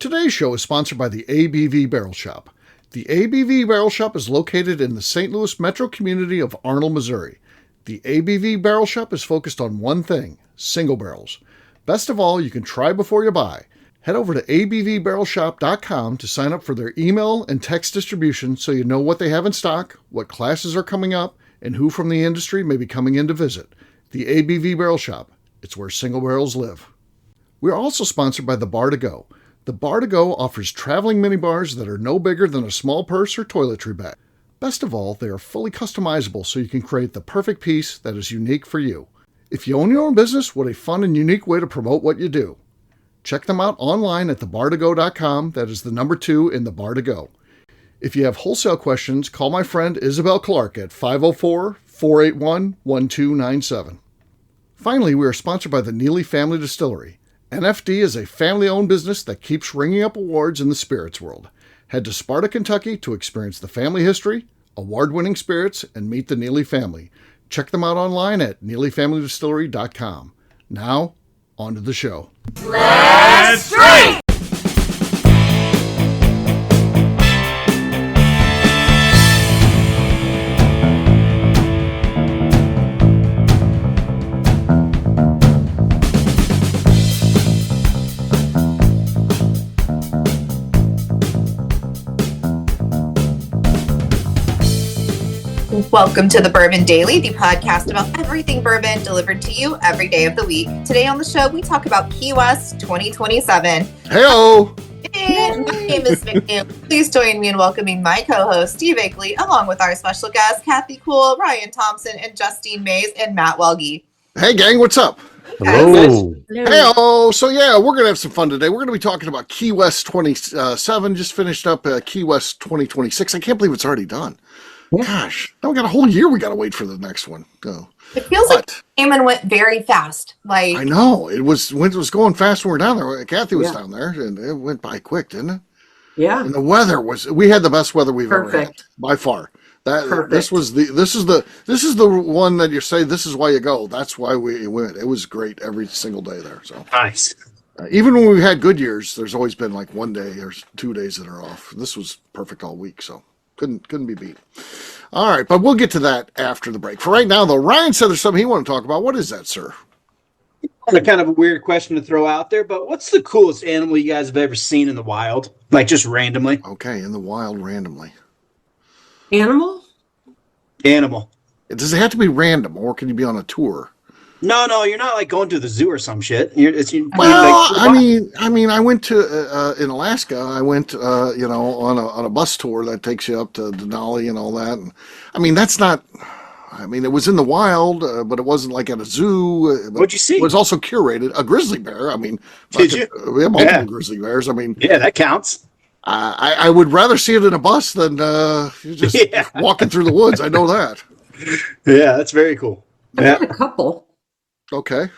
Today's show is sponsored by the ABV Barrel Shop. The ABV Barrel Shop is located in the St. Louis metro community of Arnold, Missouri. The ABV Barrel Shop is focused on one thing, single barrels. Best of all, you can try before you buy. Head over to abvbarrelshop.com to sign up for their email and text distribution so you know what they have in stock, what classes are coming up, and who from the industry may be coming in to visit. The ABV Barrel Shop. It's where single barrels live. We are also sponsored by the Bar to Go. The Bar to Go offers traveling minibars that are no bigger than a small purse or toiletry bag. Best of all, they are fully customizable so you can create the perfect piece that is unique for you. If you own your own business, what a fun and unique way to promote what you do. Check them out online at thebar2go.com. That is the number 2 in the Bar to Go. If you have wholesale questions, call my friend Isabel Clark at 504-481-1297. Finally, we are sponsored by the Neely Family Distillery. NFD is a family-owned business that keeps ringing up awards in the spirits world. Head to Sparta, Kentucky to experience the family history, award-winning spirits, and meet the Neely family. Check them out online at neelyfamilydistillery.com. Now, on to the show. Let's drink! Welcome to the Bourbon Daily, the podcast about everything bourbon delivered to you every day of the week. Today on the show, we talk about Key West 2027. Hey-o! Hey, my name is Vicky. Please join me in welcoming my co-host, Steve Akeley, along with our special guests, Kathy Kuhl, Ryan Thompson, and Justine Mays, and Matt Welge. Hey, gang, what's up? Hello. Hey-o! So, yeah, we're going to have some fun today. We're going to be talking about Key West 27. Just finished up Key West 2026. I can't believe it's already done. Gosh, now we got a whole year we got to wait for the next one. It feels like it came and went very fast. Like I know. It was going fast when we were down there. Kathy was down there, and it went by quick, didn't it? Yeah. And the weather we had the best weather we've ever had, by far. This is the one that you say, this is why you go. That's why we went. It was great every single day there. So Nice. Even when we've had good years, there's always been like 1 day or 2 days that are off. This was perfect all week, so couldn't be beat. All right, but we'll get to that after the break. For right now, though, Ryan said there's something he wanted to talk about. What is that, sir? Kind of a weird question to throw out there, but what's the coolest animal you guys have ever seen in the wild? Like just randomly? Okay, in the wild, randomly. Animal? Animal. Does it have to be random, or can you be on a tour? No, you're not like going to the zoo or some shit. I mean, I went to in Alaska. I went, on a bus tour that takes you up to Denali and all that. And, I mean, that's not. I mean, it was in the wild, but it wasn't like at a zoo. What'd you see? It was also curated. A grizzly bear. I mean, did you? We have multiple grizzly bears. I mean, yeah, that counts. I would rather see it in a bus than just walking through the woods. I know that. Yeah, that's very cool. I've had a couple. Okay.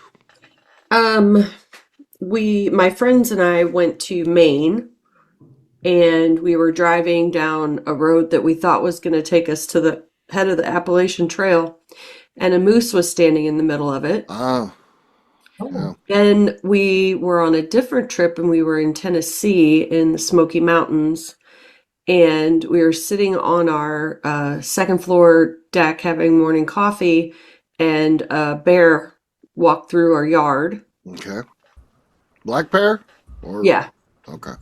My friends and I went to Maine, and we were driving down a road that we thought was going to take us to the head of the Appalachian Trail, and a moose was standing in the middle of it. Oh. Yeah. And we were on a different trip, and we were in Tennessee in the Smoky Mountains, and we were sitting on our second floor deck having morning coffee, and a bear walked through our yard. Okay. Black bear? Yeah. Okay.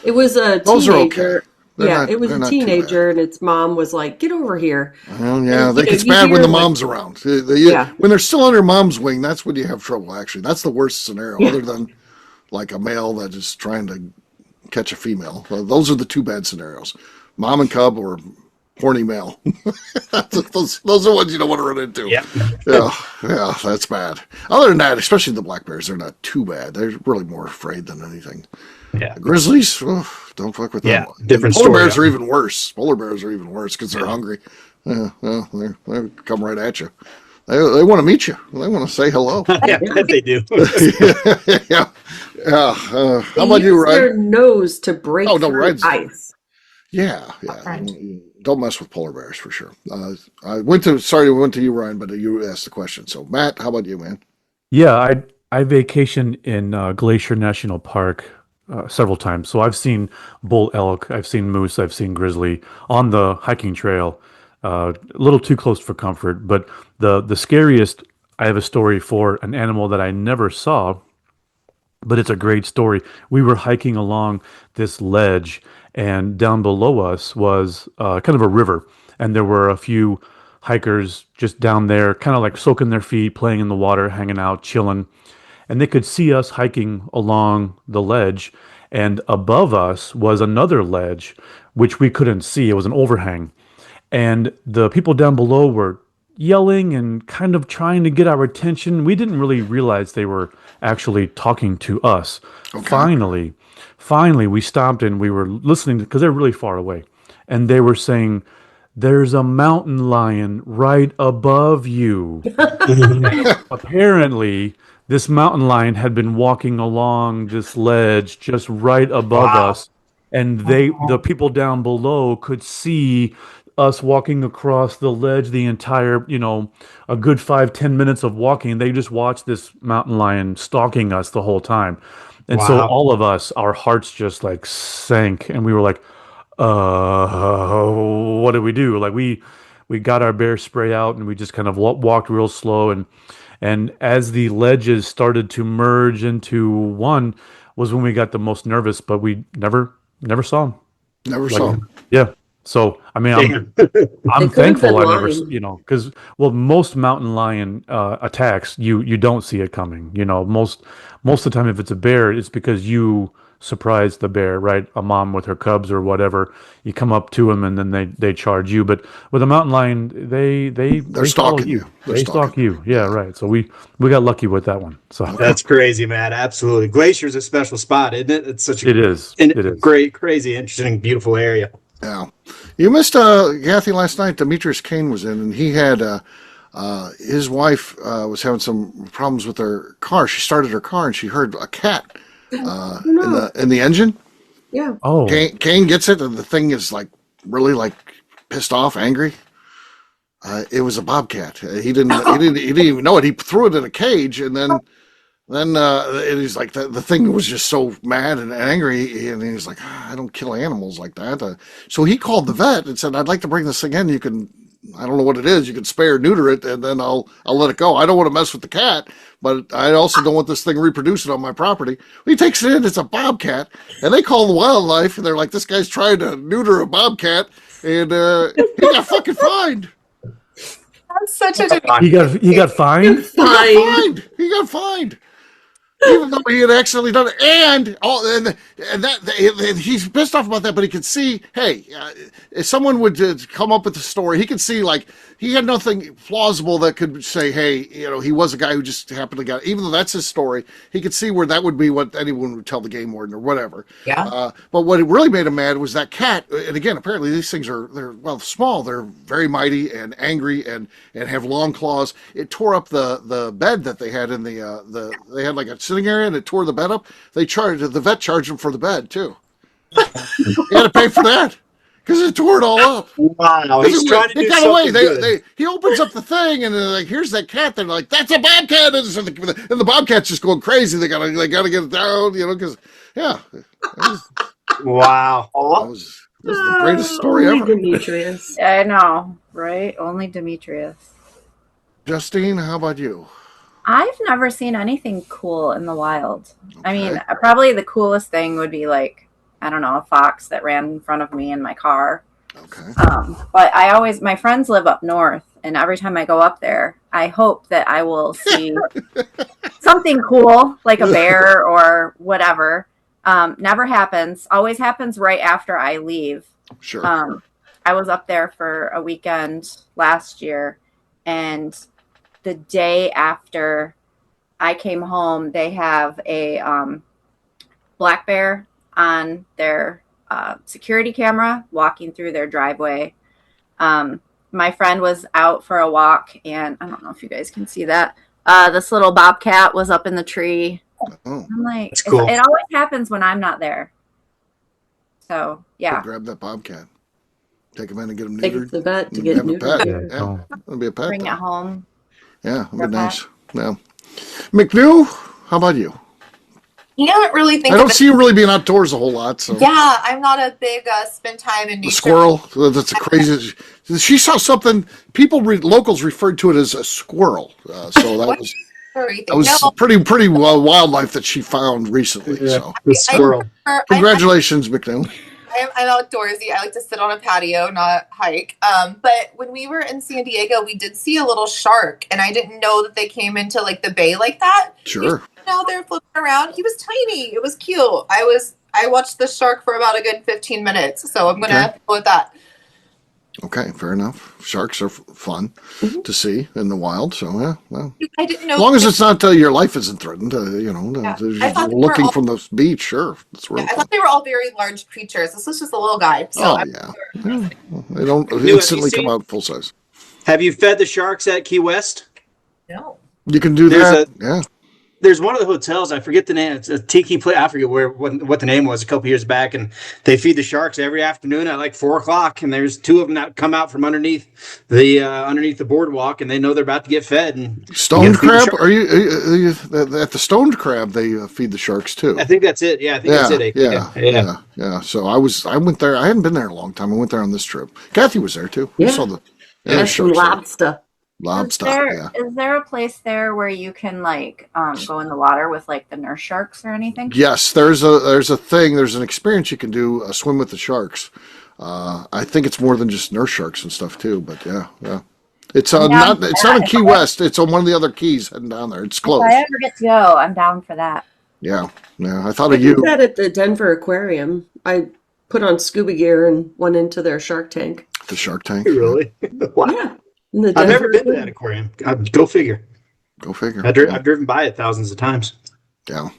It was a Those teenager. are okay. It was a teenager, and its mom was like, "Get over here." Well, yeah, it's bad when the mom's around. When they're still under mom's wing, that's when you have trouble, actually. That's the worst scenario, other than like a male that is trying to catch a female. Those are the two bad scenarios. Mom and cub or horny male. those are ones you don't want to run into. Yeah, that's bad. Other than that, especially the black bears, they're not too bad. They're really more afraid than anything. Yeah. The grizzlies, don't fuck with them. Yeah, different polar story. Bears are even worse. Polar bears are even worse because they're hungry. They come right at you. They want to meet you. They want to say hello. Yeah, they do. Yeah. How They about you, use Ryan? their nose to break through Ryan's ice. Yeah. Don't mess with polar bears for sure. We went to you, Ryan, but you asked the question. So, Matt, how about you, man? Yeah, I vacationed in Glacier National Park several times. So I've seen bull elk, I've seen moose, I've seen grizzly on the hiking trail. A little too close for comfort, but the scariest. I have a story for an animal that I never saw, but it's a great story. We were hiking along this ledge, and down below us was kind of a river, and there were a few hikers just down there, kind of like soaking their feet, playing in the water, hanging out, chilling, and they could see us hiking along the ledge. And above us was another ledge, which we couldn't see. It was an overhang. And the people down below were yelling and kind of trying to get our attention. We didn't really realize they were actually talking to us. Okay. Finally, we stopped and we were listening because they're really far away. And they were saying, "There's a mountain lion right above you." Apparently, this mountain lion had been walking along this ledge just right above us, and the people down below could see us walking across the ledge the entire, a good 5-10 minutes of walking. They just watched this mountain lion stalking us the whole time. And so all of us, our hearts just like sank, and we were like, what do we do? Like we got our bear spray out, and we just kind of walked real slow, and as the ledges started to merge into one was when we got the most nervous, but we never saw him. Never saw him. Yeah. So, I mean, I'm They could have thankful been I never, lying. because, most mountain lion attacks, you don't see it coming. Most of the time, if it's a bear, it's because you surprise the bear, right? A mom with her cubs or whatever. You come up to them and then they charge you. But with a mountain lion, they follow stalking you. you. They're They stalking stalk you. Yeah, right. So we got lucky with that one. So That's crazy, man. Absolutely. Glacier's a special spot, isn't it? It's such a it is. It is. great, crazy, interesting, beautiful area. Yeah. You missed Kathy last night. Demetrius Kane was in, and he had his wife was having some problems with her car. She started her car, and she heard a cat in the engine. Yeah. Oh, Kane gets it, and the thing is like really like pissed off, angry. It was a bobcat. He didn't even know it. He threw it in a cage, and then it is like the thing was just so mad and angry, and he was like, I don't kill animals like that. So he called the vet and said, I'd like to bring this thing in. You can, I don't know what it is. You can spay or neuter it, and then I'll let it go. I don't want to mess with the cat, but I also don't want this thing reproducing on my property. He takes it in. It's a bobcat, and they call the wildlife, and they're like, this guy's trying to neuter a bobcat, and he got fucking fined. That's such a he got fined. He got fined. Even though he had accidentally done it, and he's pissed off about that. But he could see, hey, if someone would come up with the story, he could see like he had nothing plausible that could say, hey, he was a guy who just happened to get. Even though that's his story, he could see where that would be what anyone would tell the game warden or whatever. Yeah. But what really made him mad was that cat. And again, apparently these things they're small. They're very mighty and angry and have long claws. It tore up the bed that they had in they had like a sitting area, and it tore the bed up. The vet charged him for the bed too. He had to pay for that because it tore it all up. Wow, he's trying to do got something away. good. He opens up the thing, and they're like, "Here's that cat." They're like, "That's a bobcat," and the bobcat's just going crazy. They gotta get it down, because Wow. that was the greatest story Only ever. Demetrius. I know, right? Only Demetrius. Justine, how about you? I've never seen anything cool in the wild. I mean, Okay. probably the coolest thing would be like, I don't know, a fox that ran in front of me in my car. Okay. But my friends live up north, and every time I go up there, I hope that I will see something cool, like a bear or whatever. Never happens. Always happens right after I leave. Sure. I was up there for a weekend last year, and the day after I came home, they have a black bear on their security camera walking through their driveway. My friend was out for a walk, and I don't know if you guys can see that. This little bobcat was up in the tree. Oh, I'm like, That's cool. it always happens when I'm not there. So, yeah. grab that bobcat. Take him in and get him Take it neutered. to the vet to and get have a pet. neutered. Yeah, it'll be a pet. Bring it then. home. Yeah, it'll for a be nice. Yeah. McNew, how about you? can't really think I of don't it. see you really being outdoors a whole lot. So Yeah, I'm not a big spend time in the nature. squirrel. That's a crazy. She saw something. Locals referred to it as a squirrel. So that What? was Or anything. that was No, pretty wildlife that she found recently. Yeah, So the squirrel. congratulations, McNeil. I'm outdoorsy. I like to sit on a patio, not hike. But when we were in San Diego, we did see a little shark, and I didn't know that they came into like the bay like that. Sure. Out there flipping around. He was tiny. It was cute. I watched the shark for about a good 15 minutes, so I'm gonna go with that. Okay, fair enough. Sharks are fun to see in the wild. So yeah, well, I didn't know. as long as it's not your life isn't threatened, Yeah. you're I thought they were looking all- from the beach. Sure, that's real I fun. thought they were all very large creatures. This was just a little guy. So Oh I'm yeah. They don't have you instantly come seen- out full size. Have you fed the sharks at Key West? no. You can do There's that. Yeah. There's one of the hotels, I forget the name. It's a tiki place. I forget what the name was a couple years back, and they feed the sharks every afternoon at like 4:00. And there's two of them that come out from underneath the boardwalk, and they know they're about to get fed. And Stoned crab? Are you at the stoned crab? They feed the sharks too. I think that's it. Yeah, I think that's it. Yeah. So I went there. I hadn't been there in a long time. I went there on this trip. Kathy was there too. Yeah. We saw the That's some sharks there. lobster. Lobster. Is there a place there where you can like go in the water with like the nurse sharks or anything? Yes, there's a thing. There's an experience you can do. Swim with the sharks. I think it's more than just nurse sharks and stuff too. But yeah. It's not in Key West. It's on one of the other keys heading down there. It's close. If I ever get to go, I'm down for that. Yeah. I thought I of you. did that at the Denver Aquarium. I put on scuba gear and went into their shark tank. The Shark Tank. Really? Wow. Yeah. in the I've never Denver been to that aquarium. Go figure. Go figure. I've driven by it thousands of times. Yeah.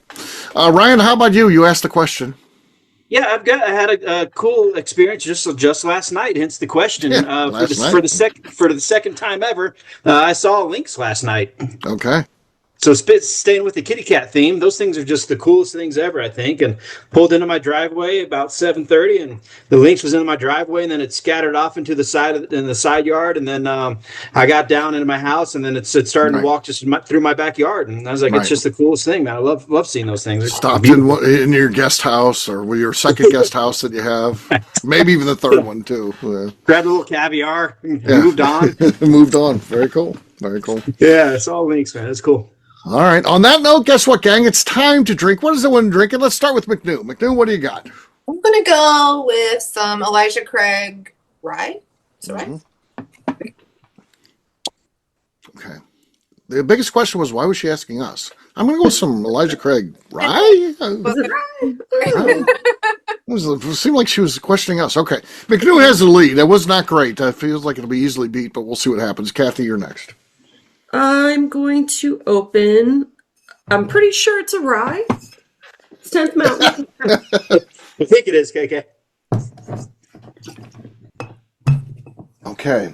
Ryan, how about you? You asked the question. Yeah, I had a cool experience just last night. Hence the question. Yeah, for the second time ever, I saw lynx last night. Okay. So staying with the kitty cat theme, those things are just the coolest things ever, I think. And pulled into my driveway about 7:30, and the lynx was in my driveway, and then it scattered off into the side yard, and then I got down into my house, and then it started to walk just through my backyard, and I was like, it's just the coolest thing, man. I love seeing those things. They're Stopped in your guest house or your second guest house that you have, maybe even the third one too. Grabbed a little caviar, and moved on. Moved on. Very cool. Very cool. Yeah, it's all lynx, man. That's cool. All right. On that note, guess what, gang? It's time to drink. What is everyone drinking? Let's start with McNew. McNew, what do you got? I'm gonna go with some Elijah Craig rye. Is it right? Okay. The biggest question was, why was she asking us? I'm going to go with some Elijah Craig rye. It seemed like she was questioning us. Okay. McNew has the lead. That was not great. It feels like it'll be easily beat, but we'll see what happens. Kathy, you're next. I'm going to open. I'm pretty sure it's a rye. It's 10th Mountain. I think it is, KK. Okay.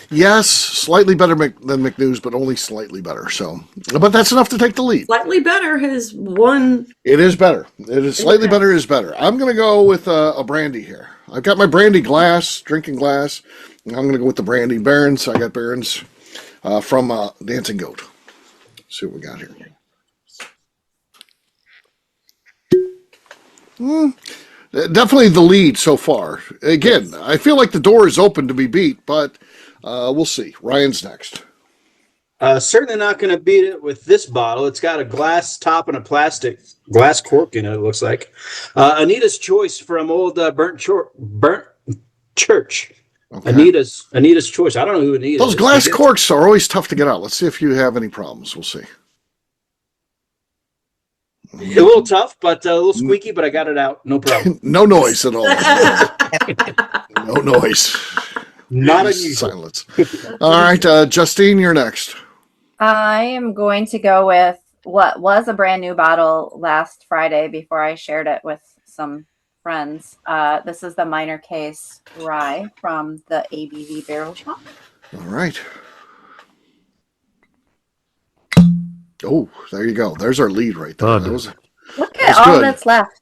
Yes, slightly better than McNew's, but only slightly better. But that's enough to take the lead. Slightly better has one. It is better. It is slightly better is better. I'm going to go with a brandy here. I've got my brandy drinking glass. I'm going to go with the brandy Barons. I got Barons from Dancing Goat. Let's see what we got here. Definitely the lead so far. Again, I feel like the door is open to be beat, but we'll see. Ryan's next. Certainly not going to beat it with this bottle. It's got a glass top and a plastic glass cork in it, it looks like. Anita's Choice from old Burnt Church. Okay. Anita's Choice. I don't know who Anita is. Those glass corks are always tough to get out. Let's see if you have any problems. We'll see. A little tough, but a little squeaky, but I got it out. No problem. No noise at all. No noise. Not unusual. Silence. All right, Justine, you're next. I am going to go with what was a brand new bottle last Friday before I shared it with some friends. This is the Minor Case Rye from the ABV Barrel Shop. All right. Oh, there you go. There's our lead right there. Look at all that's left.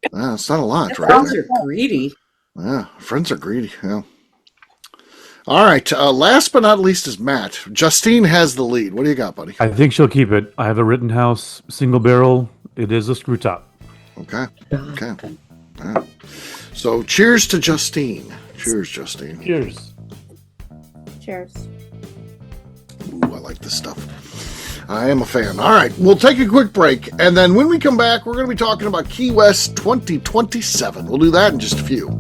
It's not a lot, right? Friends are greedy. Yeah, friends are greedy. Yeah. All right. Last but not least is Matt. Justine has the lead. What do you got, buddy? I think she'll keep it. I have a Rittenhouse single barrel It is a screw top. Okay. Okay. All right. So cheers to Justine. Cheers, Justine. Cheers. Cheers. Ooh, I like this stuff. I am a fan. All right, we'll take a quick break, and then when we come back, we're going to be talking about Key West 2027. We'll do that in just a few.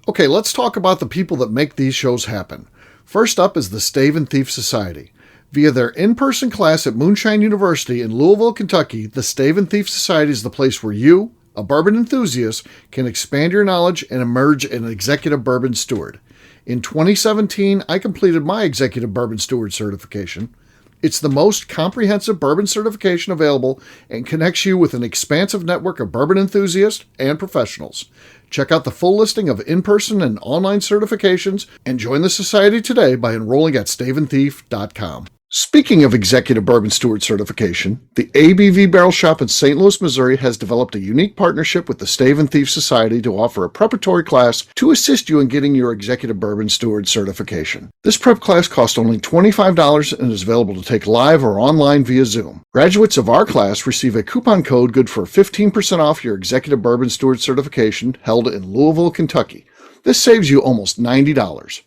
Okay, let's talk about the people that make these shows happen. First up is the Stave and Thief Society. Via their in-person class at Moonshine University in Louisville, Kentucky, the Stave and Thief Society is the place where you, a bourbon enthusiast, can expand your knowledge and emerge an executive bourbon steward. In 2017, I completed my executive bourbon steward certification. It's the most comprehensive bourbon certification available and connects you with an expansive network of bourbon enthusiasts and professionals. Check out the full listing of in-person and online certifications and join the society today by enrolling at staveandthief.com. Speaking of Executive Bourbon Steward certification, the ABV Barrel Shop in St. Louis, Missouri has developed a unique partnership with the Stave and Thief Society to offer a preparatory class to assist you in getting your Executive Bourbon Steward certification. This prep class costs only $25 and is available to take live or online via Zoom. Graduates of our class receive a coupon code good for 15% off your Executive Bourbon Steward certification held in Louisville, Kentucky. This saves you almost $90.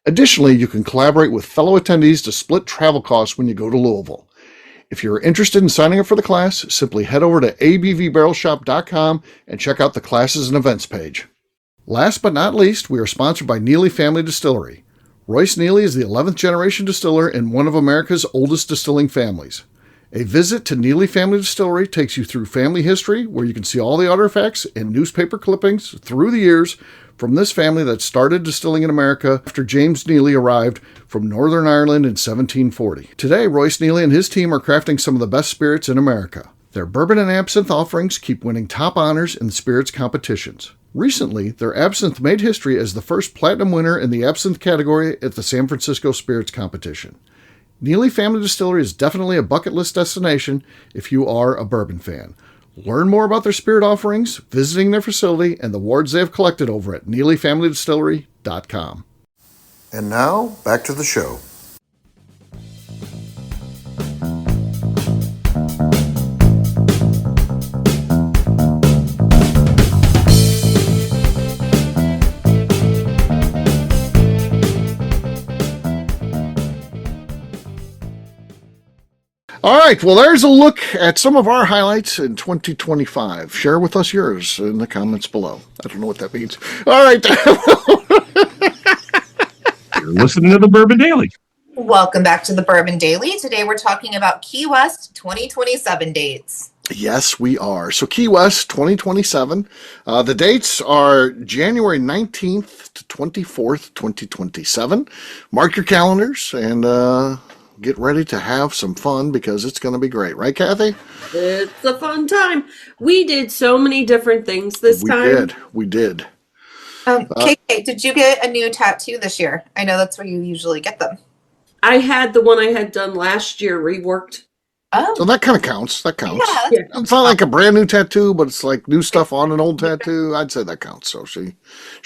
Additionally, you can collaborate with fellow attendees to split travel costs when you go to Louisville. If you're interested in signing up for the class, simply head over to abvbarrelshop.com and check out the classes and events page. Last but not least, we are sponsored by Neely Family Distillery. Royce Neely is the 11th generation distiller in one of America's oldest distilling families. A visit to Neely Family Distillery takes you through family history, where you can see all the artifacts and newspaper clippings through the years from this family that started distilling in America after James Neely arrived from Northern Ireland in 1740. Today, Royce Neely and his team are crafting some of the best spirits in America. Their bourbon and absinthe offerings keep winning top honors in the spirits competitions. Recently, their absinthe made history as the first platinum winner in the absinthe category at the San Francisco Spirits Competition. Neely Family Distillery is definitely a bucket list destination if you are a bourbon fan. Learn more about their spirit offerings, visiting their facility, and the awards they have collected over at NeelyFamilyDistillery.com. And now, back to the show. All right, well, there's a look at some of our highlights in 2025. Share with us yours in the comments below. I don't know what that means. All right. You're listening to the Bourbon Daily. Welcome back to the Bourbon Daily. Today we're talking about Key West 2027 dates. Yes, we are. So Key West 2027. The dates are January 19th to 24th, 2027. Mark your calendars and get ready to have some fun because it's going to be great. Right, Kathy? It's a fun time. We did so many different things this time. We did. KK, did you get a new tattoo this year? I know that's where you usually get them. I had the one I had done last year reworked. Oh. So that kind of counts. That counts. Yeah. It's not like a brand new tattoo, but it's like new stuff on an old tattoo. I'd say that counts. So she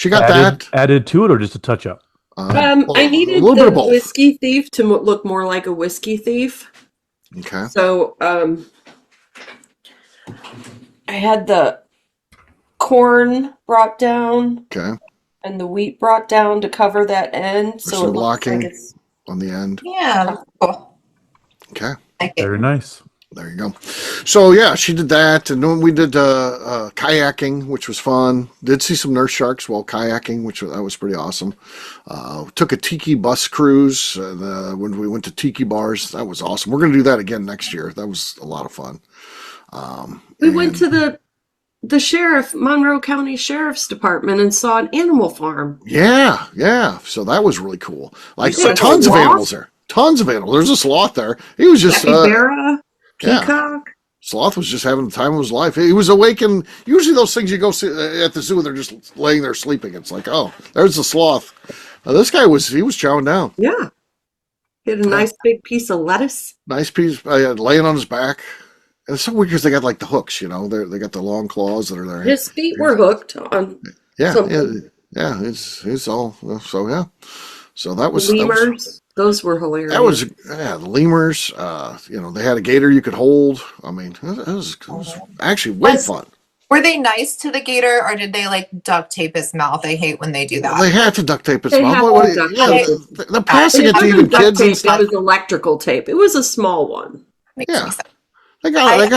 got that. Added to it or just a touch up? I needed the whiskey thief to look more like a whiskey thief. Okay. So I had the corn brought down. Okay. And the wheat brought down to cover that end. So it blocking like on the end. Yeah. Cool. Okay. Very nice. There you go. So yeah, she did that, and then we did kayaking, which was fun. Did see some nurse sharks while kayaking, that was pretty awesome. Took a tiki bus cruise when we went to tiki bars. That was awesome. We're going to do that again next year. That was a lot of fun. We went to the Monroe County Sheriff's Department and saw an animal farm. Yeah. So that was really cool. Like tons of animals there. Tons of animals. There's a sloth there. He was just capybara. Peacock. Yeah. Sloth was just having the time of his life. He was awake, and usually those things you go see at the zoo, they're just laying there sleeping. It's like, oh, there's the sloth. This guy was chowing down. Yeah. He had a nice big piece of lettuce. Nice piece laying on his back. And it's so weird because they got like the hooks, they got the long claws that are there. His feet were hooked on. Yeah. It's all so yeah. So that was Lemurs, those were hilarious. the lemurs. They had a gator you could hold. I mean, it was actually way fun. Were they nice to the gator, or did they like duct tape his mouth? I hate when they do that. They had to duct tape its They mouth. had to duct tape They're passing it to wasn't even duct kids and tape, stuff. it was electrical tape. It was a small one. Makes Yeah. me sad. They gotta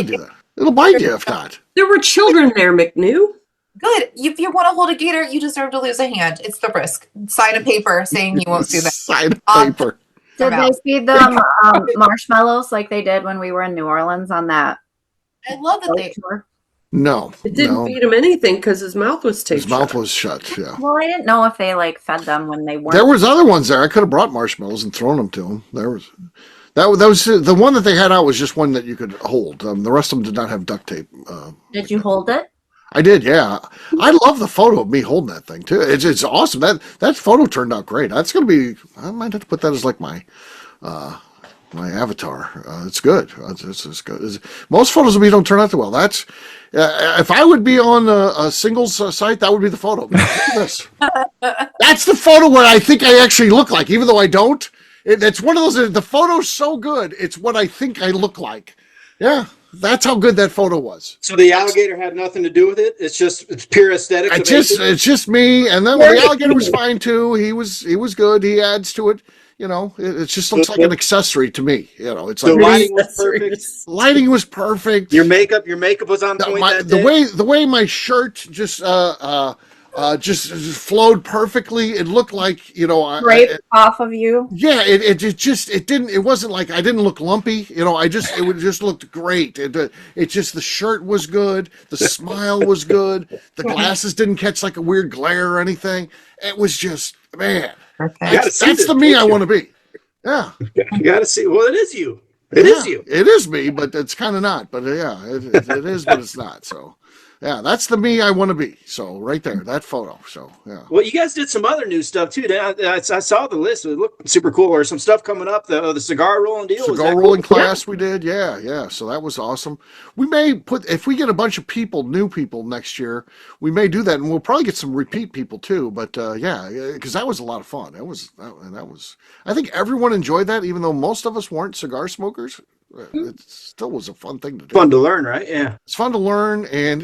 do that. It'll bite you if not. There were children there, McNew. Good. If you want to hold a gator, you deserve to lose a hand. It's the risk. Sign a paper saying you won't do that. Sign a paper. Did they feed them marshmallows like they did when we were in New Orleans on that I love that boat they. tour? No. It didn't feed him anything because his mouth was taped His mouth shut. was shut. Yeah. Well, I didn't know if they like fed them when they weren't. There was other ones there. I could have brought marshmallows and thrown them to him. That was the one that they had out was just one that you could hold. The rest of them did not have duct tape. Did you hold it? I did, yeah. I love the photo of me holding that thing too. It's awesome. That photo turned out great. That's gonna be. I might have to put that as like my avatar. It's good. It's good. Most photos of me don't turn out too well. That's if I would be on a singles site, that would be the photo. Look at this. That's the photo where I think I actually look like, even though I don't. It's one of those. The photo's so good. It's what I think I look like. Yeah. That's how good that photo was. So the alligator had nothing to do with it. It's pure aesthetics. It's just me, and then the alligator was fine too. He was good. He adds to it. It just looks like an accessory to me. It's The like lighting was perfect. lighting was perfect. Your makeup was on point. The way my shirt just flowed perfectly. It looked like Draped off of you. Yeah, it wasn't like I didn't look lumpy. It just looked great. It just the shirt was good, the smile was good, the glasses didn't catch like a weird glare or anything. It was just man. That's the me I want to be. Yeah, you got to see. Well, it is you. It is you. It is me, but it's kind of not. But yeah, it is, but it's not. So. Yeah, that's the me I want to be. So right there, that photo. So yeah. Well, you guys did some other new stuff too. I saw the list. It looked super cool. Or some stuff coming up. The cigar rolling deal. Cigar rolling class we did. Yeah. So that was awesome. We may if we get a bunch of new people next year, we may do that, and we'll probably get some repeat people too. But because that was a lot of fun. That was. I think everyone enjoyed that, even though most of us weren't cigar smokers. It still was a fun thing to do. Fun to learn, right? Yeah. It's fun to learn, and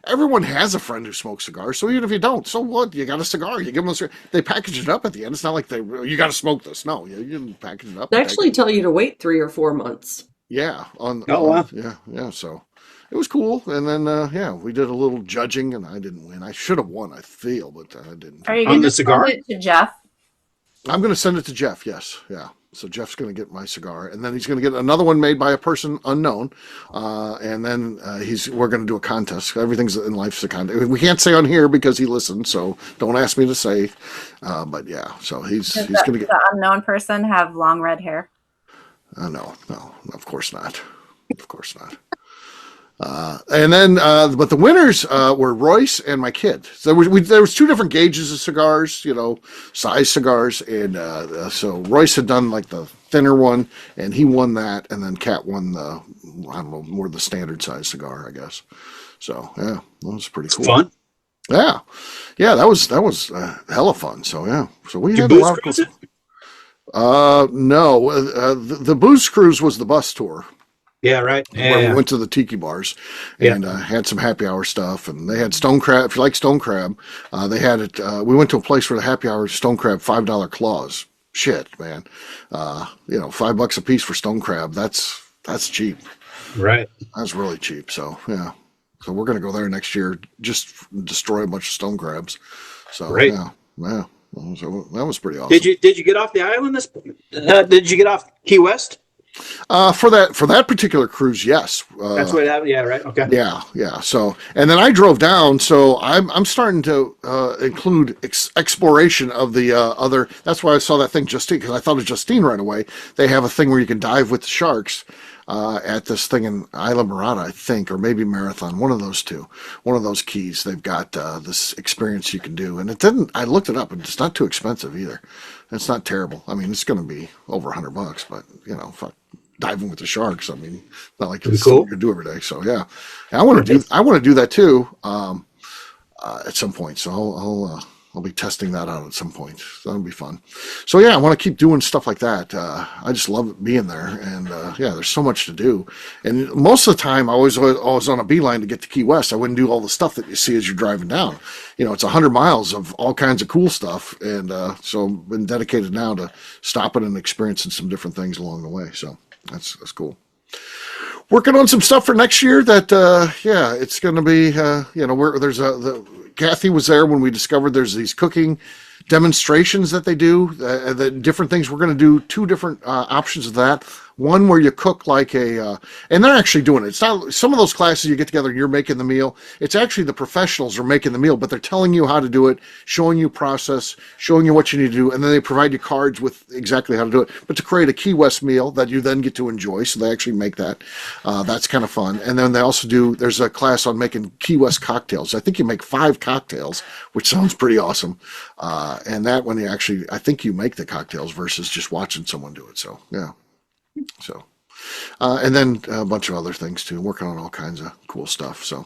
everyone has a friend who smokes cigars. So even if you don't, so what? You got a cigar. You give them a cigar. They package it up at the end. It's not like you got to smoke this. No, you can package it up. They actually tell you to wait 3 or 4 months. Yeah. Wow. Yeah. So it was cool, and then we did a little judging, and I didn't win. I should have won, I feel, but I didn't. Are you going to send it to Jeff? I'm going to send it to Jeff. Yes. Yeah. So Jeff's going to get my cigar, and then he's going to get another one made by a person unknown, and then we're going to do a contest. Everything's in life's a contest. We can't say on here because he listens, so don't ask me to say. But yeah, so he's going to get. The unknown person have long red hair? No, of course not. Of course not. And then, but the winners were Royce and my kid. So there was 2 different gauges of cigars, size cigars, and so Royce had done like the thinner one, and he won that, and then Kat won more the standard size cigar, I guess. So yeah, that was pretty cool. Fun. Yeah, that was hella fun. So yeah, so we had a lot of cool. No, the Booze Cruise was the bus tour. Yeah, right. Where we went to the tiki bars and had some happy hour stuff, and they had stone crab. If you like stone crab, they had it. We went to a place where the happy hour stone crab $5 claws. Shit, man, $5 a piece for stone crab. That's cheap. Right. That's really cheap. So yeah, so we're gonna go there next year. Just destroy a bunch of stone crabs. So right. Yeah. So that was pretty awesome. Did you get off the island? Did you get off Key West? For that particular cruise, yes. That's what happened. Yeah, right. Okay. Yeah. So, and then I drove down. So I'm starting to include exploration of the other. That's why I saw that thing Justine, because I thought of Justine right away. They have a thing where you can dive with the sharks at this thing in Isla Morada, I think, or maybe Marathon. One of those two. One of those keys. They've got this experience you can do, and it didn't. I looked it up, and it's not too expensive either. It's not terrible. I mean, it's going to be over $100, but fuck. Diving with the sharks. I mean, not like it's something you can do every day. So yeah, I want to do that too at some point. So I'll be testing that out at some point. So that'll be fun. So yeah, I want to keep doing stuff like that. I just love being there, and yeah, there's so much to do. And most of the time, I was on a beeline to get to Key West. I wouldn't do all the stuff that you see as you're driving down. It's 100 miles of all kinds of cool stuff, and so I've been dedicated now to stopping and experiencing some different things along the way. So that's cool. Working on some stuff for next year that yeah, it's going to be Kathy was there when we discovered there's these cooking demonstrations that they do, the different things. We're going to do 2 different options of that. One where you cook like and they're actually doing it. It's not some of those classes you get together and you're making the meal. It's actually the professionals are making the meal, but they're telling you how to do it, showing you process, showing you what you need to do, and then they provide you cards with exactly how to do it. But to create a Key West meal that you then get to enjoy, so they actually make that. That's kind of fun. And then they also there's a class on making Key West cocktails. I think you make 5 cocktails, which sounds pretty awesome. And that when you actually, I think you make the cocktails versus just watching someone do it. So, yeah. So, and then a bunch of other things too, working on all kinds of cool stuff. So,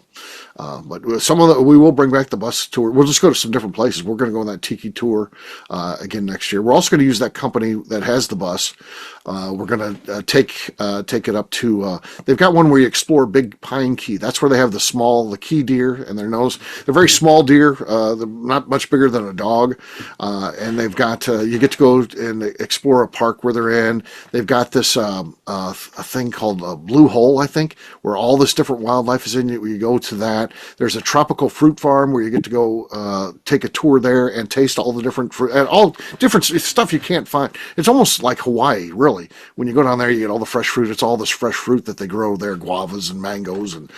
but we will bring back the bus tour. We'll just go to some different places. We're going to go on that tiki tour again next year. We're also going to use that company that has the bus. We're going to take it up to. They've got one where you explore Big Pine Key. That's where they have the key deer and their nose. They're very small deer. They're not much bigger than a dog. And they've got you get to go and explore a park where they're in. They've got this a thing called a Blue Hole, I think, where all this different wildlife is in it. You go to that. There's a tropical fruit farm where you get to go take a tour there and taste all the different fruit and all different stuff you can't find. It's almost like Hawaii, really. When you go down there, you get all the fresh fruit. It's all this fresh fruit that they grow there, guavas and mangoes and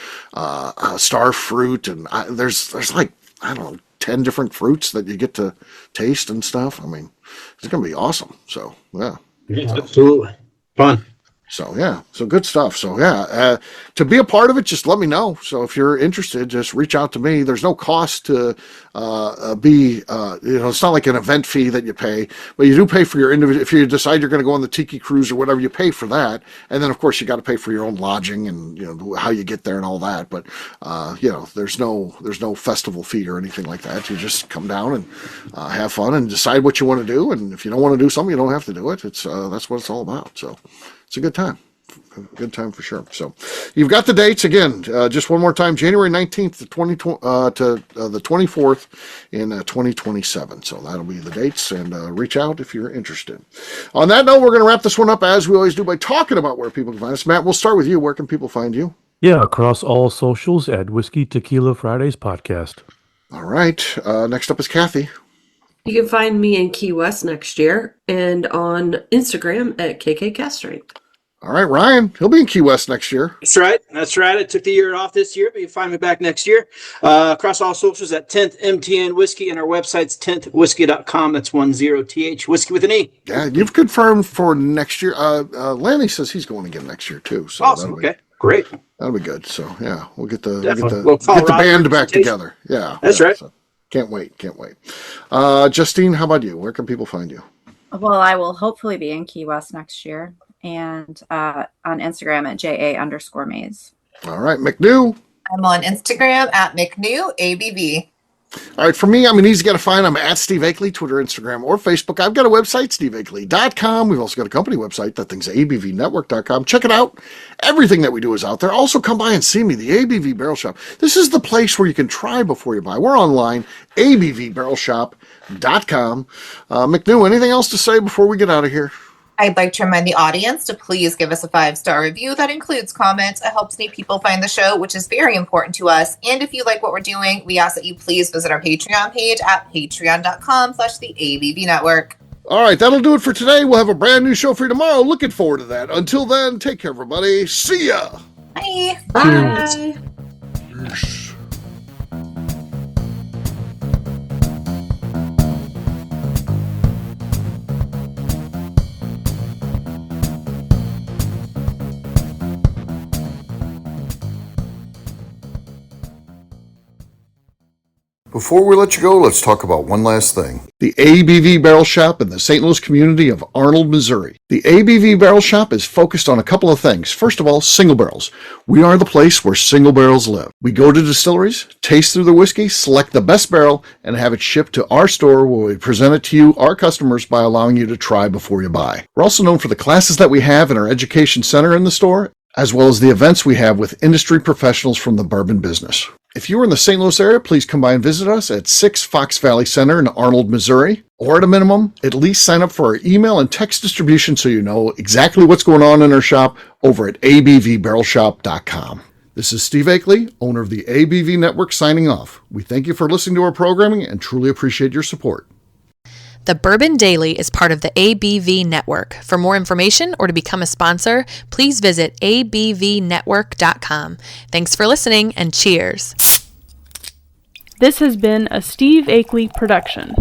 star fruit. And there's like, I don't know, 10 different fruits that you get to taste and stuff. I mean, it's going to be awesome. So, yeah. Absolutely. Fun. So, yeah. So, good stuff. So, yeah. To be a part of it, just let me know. So, if you're interested, just reach out to me. There's no cost to it's not like an event fee that you pay, but you do pay for your individual. If you decide you're going to go on the Tiki Cruise or whatever, you pay for that. And then, of course, you got to pay for your own lodging and, how you get there and all that. But, there's no festival fee or anything like that. You just come down and have fun and decide what you want to do. And if you don't want to do something, you don't have to do it. It's that's what it's all about. So, it's a good time. Good time for sure. So you've got the dates again, just one more time, January 19th to the 24th in 2027. So that'll be the dates, and reach out if you're interested. On that note, we're going to wrap this one up as we always do by talking about where people can find us. Matt, we'll start with you. Where can people find you? Yeah, across all socials at Whiskey Tequila Fridays podcast. All right. Next up is Kathy. You can find me in Key West next year and on Instagram at KK Castrate. All right, Ryan, he'll be in Key West next year. That's right. I took the year off this year, but you find me back next year. Across all socials at 10th MTN Whiskey, and our website's 10thwhiskey.com. That's 10th, whiskey with an E. Yeah, you've confirmed for next year. Lanny says he's going again next year too. So awesome. Okay, great. That'll be good. So yeah, we'll get the band back together. Yeah, that's right. So, can't wait. Justine, how about you? Where can people find you? Well, I will hopefully be in Key West next year, and on Instagram at JA_Maze. All right, McNew. I'm on Instagram at McNew ABV. All right, for me, I'm easy to find. I'm at Steve Akeley, Twitter, Instagram, or Facebook. I've got a website, steveakeley.com. We've also got a company website, that thing's abvnetwork.com. Check it out. Everything that we do is out there. Also, come by and see me, the ABV Barrel Shop. This is the place where you can try before you buy. We're online, abvbarrelshop.com. McNew, anything else to say before we get out of here? I'd like to remind the audience to please give us a 5-star review that includes comments. It helps new people find the show, which is very important to us. And if you like what we're doing, we ask that you please visit our Patreon page at patreon.com/the ABV Network. All right, that'll do it for today. We'll have a brand new show for you tomorrow. Looking forward to that. Until then, take care, everybody. See ya. Bye. Bye. Cheers. Before we let you go, let's talk about one last thing. The ABV Barrel Shop in the St. Louis community of Arnold, Missouri. The ABV Barrel Shop is focused on a couple of things. First of all, single barrels. We are the place where single barrels live. We go to distilleries, taste through the whiskey, select the best barrel, and have it shipped to our store where we present it to you, our customers, by allowing you to try before you buy. We're also known for the classes that we have in our education center in the store, as well as the events we have with industry professionals from the bourbon business. If you're in the St. Louis area, please come by and visit us at 6 Fox Valley Center in Arnold, Missouri. Or at a minimum, at least sign up for our email and text distribution so you know exactly what's going on in our shop over at abvbarrelshop.com. This is Steve Akeley, owner of the ABV Network, signing off. We thank you for listening to our programming and truly appreciate your support. The Bourbon Daily is part of the ABV Network. For more information or to become a sponsor, please visit abvnetwork.com. Thanks for listening and cheers. This has been a Steve Akeley production.